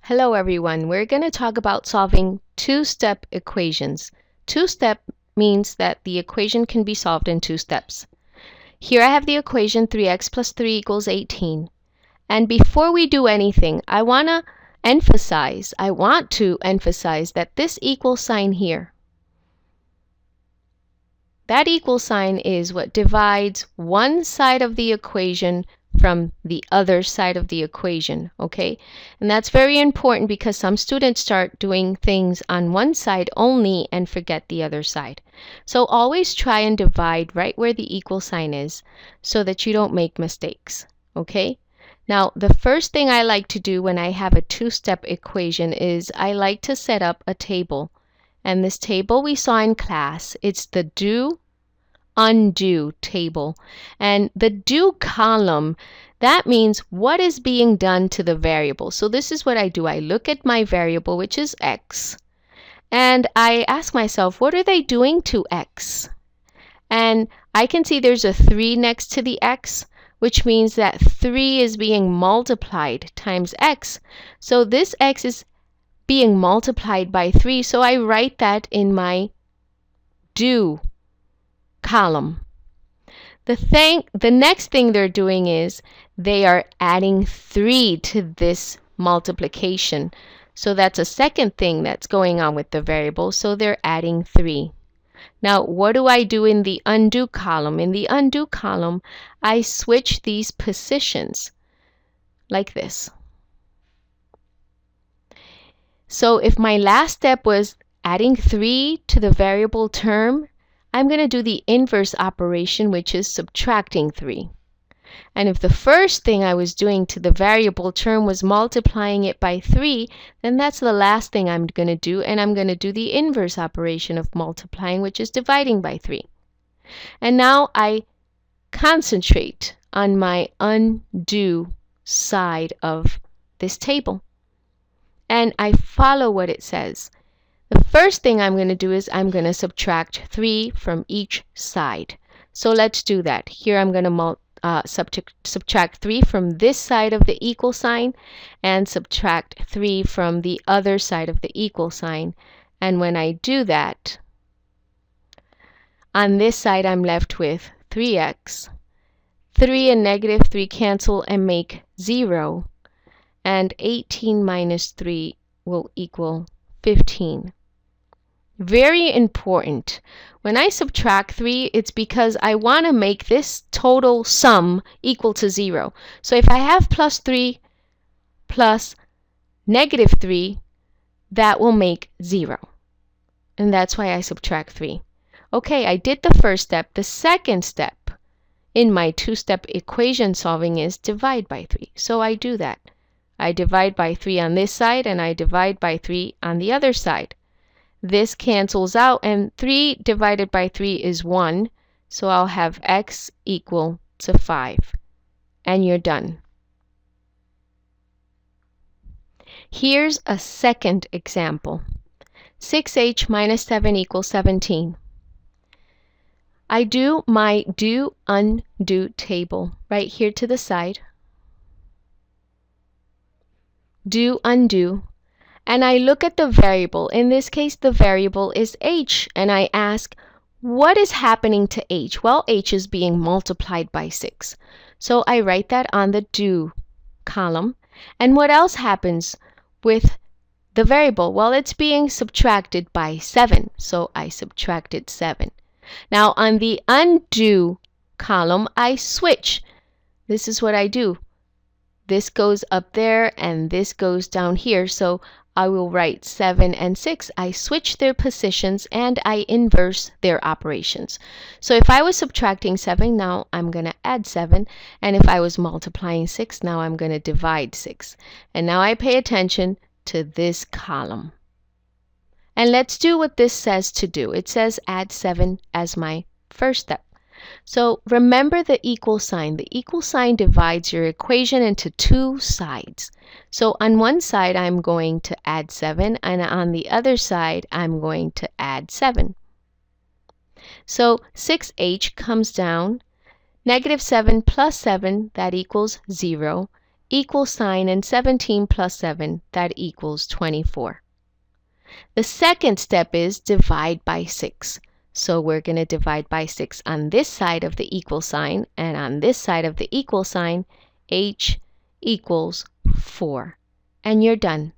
Hello everyone, we're going to talk about solving two-step equations. Two-step means that the equation can be solved in two steps. Here I have the equation 3x plus 3 equals 18. And before we do anything, I want to emphasize that this equal sign here, that equal sign is what divides one side of the equation from the other side of the equation, okay? And that's very important because some students start doing things on one side only and forget the other side. So always try and divide right where the equal sign is so that you don't make mistakes, okay? Now, the first thing I like to do when I have a two-step equation is I like to set up a table. And this table we saw in class, it's the do, undo table. And the do column, that means what is being done to the variable. So this is what I do. I look at my variable, which is x, and I ask myself, what are they doing to x? And I can see there's a 3 next to the x, which means that 3 is being multiplied times x. So this x is being multiplied by 3, so I write that in my do column. The next thing they're doing is they are adding 3 to this multiplication. So that's a second thing that's going on with the variable. So they're adding 3. Now, what do I do in the undo column? In the undo column, I switch these positions like this. So if my last step was adding 3 to the variable term, I'm going to do the inverse operation, which is subtracting 3. And if the first thing I was doing to the variable term was multiplying it by 3, then that's the last thing I'm going to do, and I'm going to do the inverse operation of multiplying, which is dividing by 3. And now I concentrate on my undo side of this table. And I follow what it says. The first thing I'm going to do is I'm going to subtract 3 from each side. So let's do that. Here I'm going to subtract 3 from this side of the equal sign and subtract 3 from the other side of the equal sign. And when I do that, on this side I'm left with 3x. 3 and negative 3 cancel and make 0. And 18 minus 3 will equal 15. Very important. When I subtract 3, it's because I want to make this total sum equal to 0. So if I have plus 3 plus negative 3, that will make 0. And that's why I subtract 3. Okay, I did the first step. The second step in my two-step equation solving is divide by 3. So I do that. I divide by 3 on this side and I divide by 3 on the other side. This cancels out, and 3 divided by 3 is 1, so I'll have x equal to 5, and you're done. Here's a second example. 6h minus 7 equals 17. I do my do-undo table right here to the side. Do-undo. And I look at the variable. In this case, the variable is h. And I ask, what is happening to h? Well, h is being multiplied by 6. So I write that on the do column. And what else happens with the variable? Well, it's being subtracted by 7. So I subtracted 7. Now, on the undo column, I switch. This is what I do. This goes up there, and this goes down here. So I will write 7 and 6. I switch their positions and I inverse their operations. So if I was subtracting 7, now I'm going to add 7. And if I was multiplying 6, now I'm going to divide 6. And now I pay attention to this column. And let's do what this says to do. It says add 7 as my first step. So remember the equal sign. The equal sign divides your equation into two sides. So on one side, I'm going to add 7, and on the other side, I'm going to add 7. So 6h comes down. Negative 7 plus 7, that equals 0. equal sign, and 17 plus 7, that equals 24. The second step is divide by 6. So we're going to divide by 6 on this side of the equal sign, and on this side of the equal sign, h equals 4. And you're done.